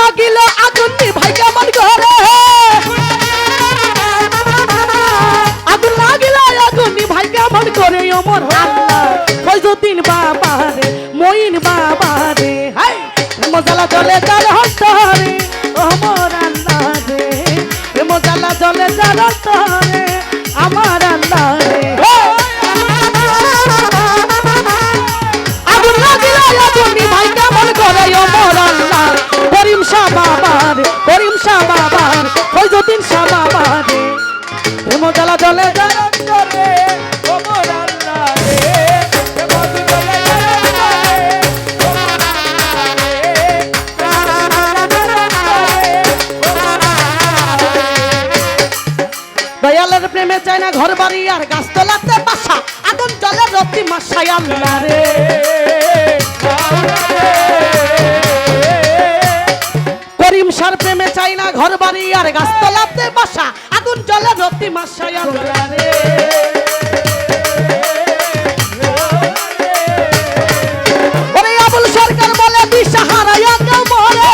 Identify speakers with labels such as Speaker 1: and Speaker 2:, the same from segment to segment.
Speaker 1: লাগিল আগুন নিভাই কেমন করে, আগুন লাগিল আগুন নিভাই কেমন করে ওমর আল্লাহ ফয়জুদ্দিন বাবা রে মঈন বাবা রে। হাই মজালা জলে যার হন্তরে ওমর আল্লাহ রে, মজালা জলে যার হন্তরে আমার আল্লাহ রে। আগুন লাগিল আগুন নিভাই কেমন করে ওমর আল্লাহ করিম শাহ বাবা রে, করিম শাহ বাবা রে ফয়জুদ্দিন শাহ বাবা রে। মজালা জলে যার হন্তরে ওমর আল্লাহ রে, দয়ালের প্রেমে চায় না ঘর বাড়ি আর গাছতলাতে বাসা, আগুন জলে রতি মাসায় আল্লাহ রে। করিম শাহর প্রেমে চাই না ঘর বাড়ি আর গাছতলাতে বাসা, আগুন জলে রতি মাসায় আল্লাহ রে। ওরে আবুল সরকার বলে দিশাহারায়া কেউ মরে,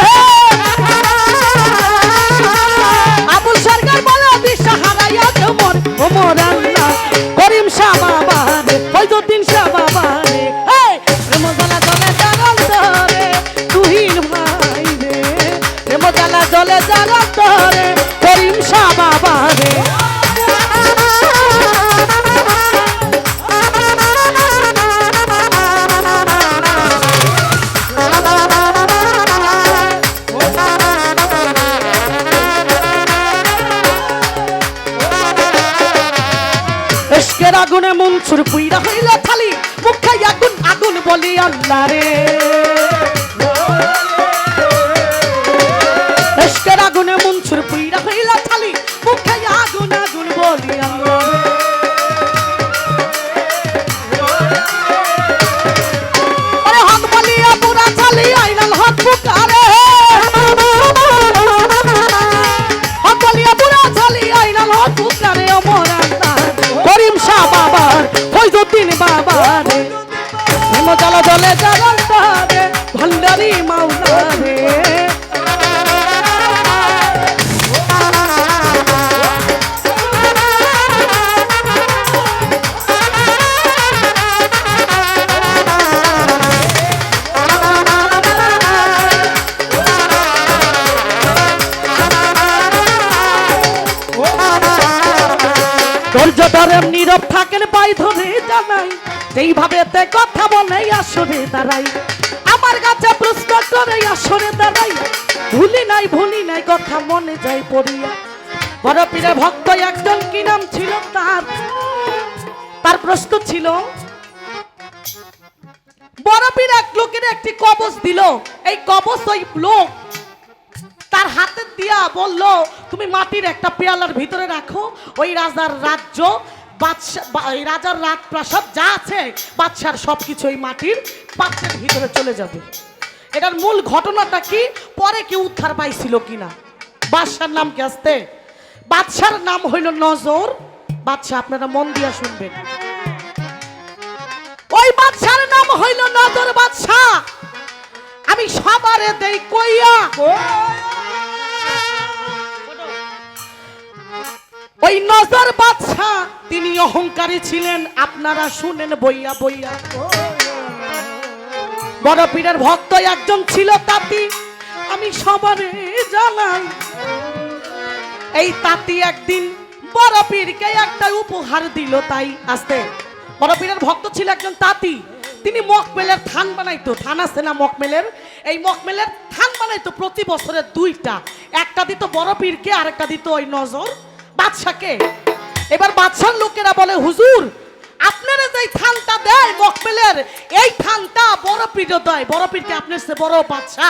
Speaker 1: আবুল সরকার বলে দিশাহারায়া কেউ মরে ওমর আল্লাহ করিম শাহ বাবা রে ফয়জুদ্দিন শাহ বাবা রে। এই মজালা জলে জাগাল ধরে তুহিন ভাই রে, মজালা জলে জাগাল ধরে করিম শাহ বাবা রে। এশকের আগুনে মনসুর পুইরা হইল খালি, মুখে আগুন আগুন বলি আল্লাহ রে। এশকের আগুনে মনসুর পুইরা হইল খালি, মুখে আগুন আগুন বলি আল্লাহ রে। আরে হক বলিয়া পুরা চালি আইনাল হক পুকারে, হক বলিয়া পুরা চালি আইনাল হক পুকারে ওমর আল্লাহ করিম শাহ বাবা ফয়জুদ্দিন বাবা রে। মজালা জলে জাগাল ধরে ভান্ডারি মাওলা রে। ধৈর্য ধরে নীরব থাকেন পাই ধরে জানাই, যেইভাবে তে কথা বলে আসরে দাঁড়াই, আমার কাছে প্রশ্ন করে আসরে দাঁড়াই, ভুলি নাই কথা মনে যায় পড়িয়া। বড় পীরের ভক্ত একজন কি নাম ছিল তার, তার প্রশ্ন ছিল বড় পীর এক লোকের একটি কবজ দিল, এই কবজ ওই লোক তার হাতে দিয়া বলল তুমি মাটির একটা পেয়ালার ভিতরে রাখো, ওই রাজার রাজ্য এই রাজার রাজপ্রাসাদ যা আছে বাদশার সবকিছু ওই মাটির পাত্রের ভিতরে চলে যাবে। এটার মূল ঘটনাটা কি, পরে কি উদ্ধার পাইছিল কিনা। বাদশার নাম কি আসতে, বাদশার নাম হইল নজর বাদশাহ। আপনারা মন দিয়া শুনবেন, ওই বাদশার নাম হইল নজর বাদশাহ। আমি সবারে দেই কইয়া, ওই নজর বাদশাহ তিনি অহংকারী ছিলেন, আপনারা শুনেন বইয়া বইয়া। বড় পীরের ভক্ত একজন ছিল তাঁতি, আমি সবারে জানাই। এই তাঁতি একদিন বড় পীরকে একটা উপহার দিল, তাই আসতে বড় পীরের ভক্ত ছিল একজন তাঁতি, তিনি মকমেলের থান বানাইতো, থান আছে না মকমেলের, এই মকমেলের থান বানাইতো প্রতি বছরে দুইটা, একটা দিত বড় পীরকে আর একটা দিত ওই নজর বাদশাকে। এবার বাদশার লোকেরা বলে হুজুর আপনারা যে থানটা দেয় মকমেলের, এই থানটা বড় পীর দেয়, বড় পীরকে আপনার সে বড় বাদশা।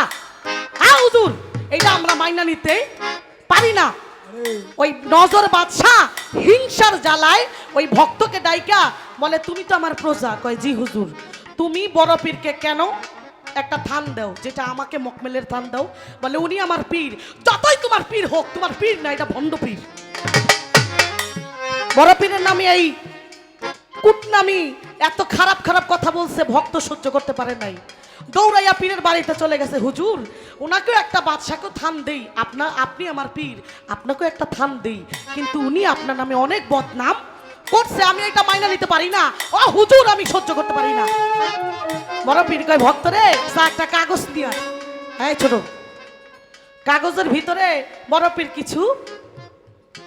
Speaker 1: হ্যাঁ হুজুর এটা আমরা মাইনা নিতে পারি না। ওই নজর বাদশা হিংসার জ্বালায় ওই ভক্তকে ডাইকা বলে তুমি তো আমার প্রজা। কয় জি হুজুর, তুমি বড় পীরকে কেন একটা থান দাও, যেটা আমাকে মকমেলের থান দাও। বলে উনি আমার পীর, যতই তোমার পীর হোক, তোমার পীর না, এটা ভণ্ড পীর। বড় পীরের নামে এই কুটনামি এত খারাপ খারাপ কথা বলছে, ভক্ত সহ্য করতে পারে নাই। দৌড়াইয়া পীরের বাড়িতে চলে গেছে, হুজুর ওনাকেও একটা বাদশাকে থান দেই, আপনি আমার পীর, আপনাকেও একটা থান দেই, কিন্তু উনি আপনার নামে অনেক বদনাম করছে, আমি এটা মাইনা নিতে পারি না, ও হুজুর আমি সহ্য করতে পারি না। বড় পীর কয়, ভক্ত রে একটা কাগজ দিয়া, হ্যাঁ ছোট, কাগজের ভিতরে বড় পীর কিছু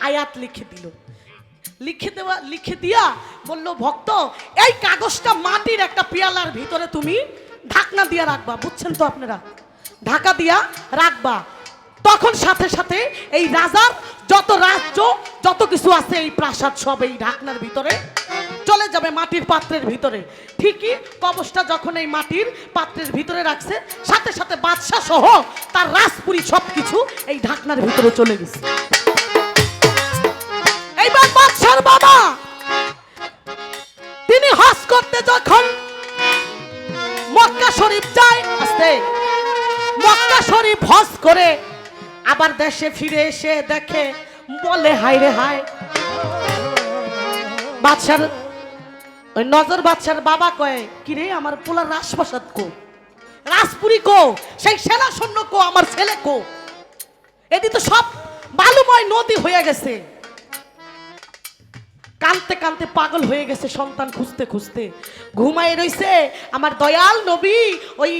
Speaker 1: আয়াত লিখে দিল, লিখে দিয়া বলল, ভক্ত এই কাগজটা মাটির একটা পেয়ালার ভিতরে তুমি ঢাকনা দিয়া রাখবা, বুঝছেন তো আপনারা, ঢাকা দিয়া রাখবা। তখন সাথে সাথে এই রাজার যত রাজ্য যত কিছু আছে এই প্রাসাদ সব এই ঢাকনার ভিতরে চলে যাবে, মাটির পাত্রের ভিতরে। ঠিকই কবচটা যখন এই মাটির পাত্রের ভিতরে রাখছে, সাথে সাথে বাদশা সহ তার রাজপুরী সবকিছু এই ঢাকনার ভিতরে চলে গেছে। এইবার বাদশার বাবা তিনি হজ করতে যখন মক্কা শরীফ যায়, আসতে মক্কা শরীফ হজ করে আবার দেশে ফিরে এসে দেখে, বলে হায় রে হায়, বাদশার ওই নজর বাদশার বাবা কয়, কিরে আমার পোলার রাজপ্রাসাদ কো, রাজপুরী কো, সেই সেনা সৈন্য কো, আমার ছেলে কো, এটি তো সব বালুময় নদী হয়ে গেছে। কানতে কানতে পাগল হয়ে গেছে, সন্তান খুঁজতে খুঁজতে ঘুমায় রইছে। আমার দয়াল নবী ওই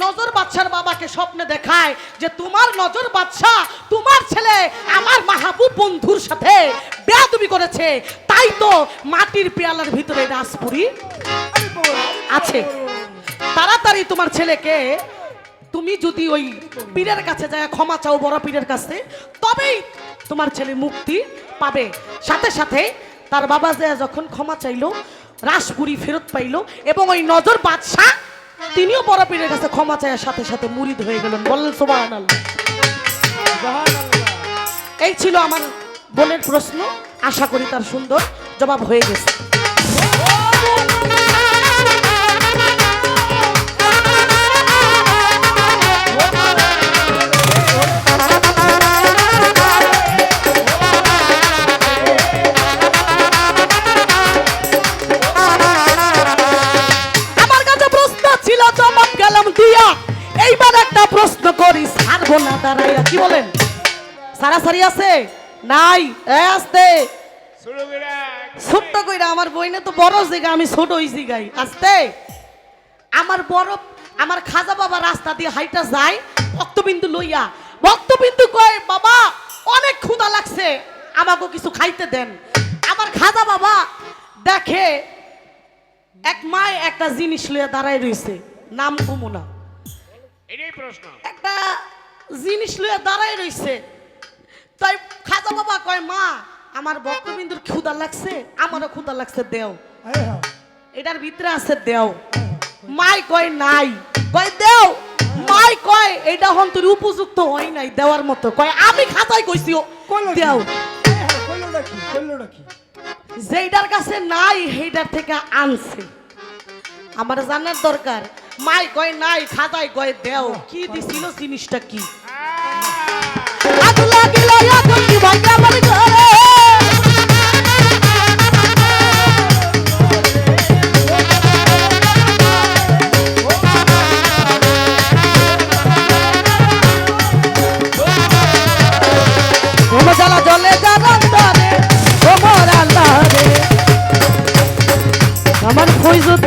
Speaker 1: নজর বাদশার বাবাকে স্বপ্নে দেখায় যে তোমার নজর বাদশা তোমার ছেলে আমার মাহবুব বন্ধুর সাথে বেয়াদবি করেছে, তাই তো মাটির পেয়ালার ভিতরে রাজপুরী আছে, তাড়াতাড়ি তোমার ছেলেকে তুমি যদি ওই পীরের কাছে যায় ক্ষমা চাও, বড় পীরের কাছে, তবেই তোমার ছেলে মুক্তি পাবে। সাথে সাথে তার বাবা যে যখন ক্ষমা চাইলো, রাজপুরী ফেরত পাইলো, এবং ওই নজর বাদশাহ তিনিও বড় পীরের কাছে ক্ষমা চাইয়ার সাথে সাথে মুরিদ হয়ে গেলেন। বললেন সুবহানাল্লাহ। এই ছিল আমার বোনের প্রশ্ন, আশা করি তার সুন্দর জবাব হয়ে গেছে। এইবার একটা প্রশ্ন করি, ছাড়বো না দাঁড়াইয়া, কি বলেন? সারাসারি আছে নাই? আসতে ছোট্ট কইরা আমার বইনে তো বড় জায়গা, আমি ছোট ওই জায়গায় আসতে। আমার বড় আমার খাজা বাবা রাস্তা দিয়ে হাইটা যায় ভক্তবিন্দু লইয়া, ভক্তবিন্দু কয়, বাবা অনেক ক্ষুধা লাগছে, আমাকে কিছু খাইতে দেন। আমার খাজা বাবা দেখে এক মায় একটা জিনিস লইয়া দাঁড়ায় রইছে, নাম কমুনা, একটা জিনিস লইয়া দাঁড়ায় রইছে। তাই খাজা বাবা কয়, মা আমার ভক্তবিন্দুর ক্ষুধা লাগছে, আমারও ক্ষুধা লাগছে, দেও, এটার ভিতরে আছে দেও। মাই কয় নাই, কয় দেও। মাই কয় এটা হন তোর উপযুক্ত হয় নাই দেওয়ার মতো, কয় আমি খাতায় কইছি দেও। যেইটার কাছে নাই সেইটার থেকে আনছে, আমার জানার দরকার। মাই কয় নাই, খাতায় কয় দেও। কি দিছিল জিনিসটা কি? আগুলা গিলা আগুন কি ভাঙা আমার ঘরে, জ্বালা জলে জানান্তরে ওমর আল্লাহ রে, আমার ফয়জুত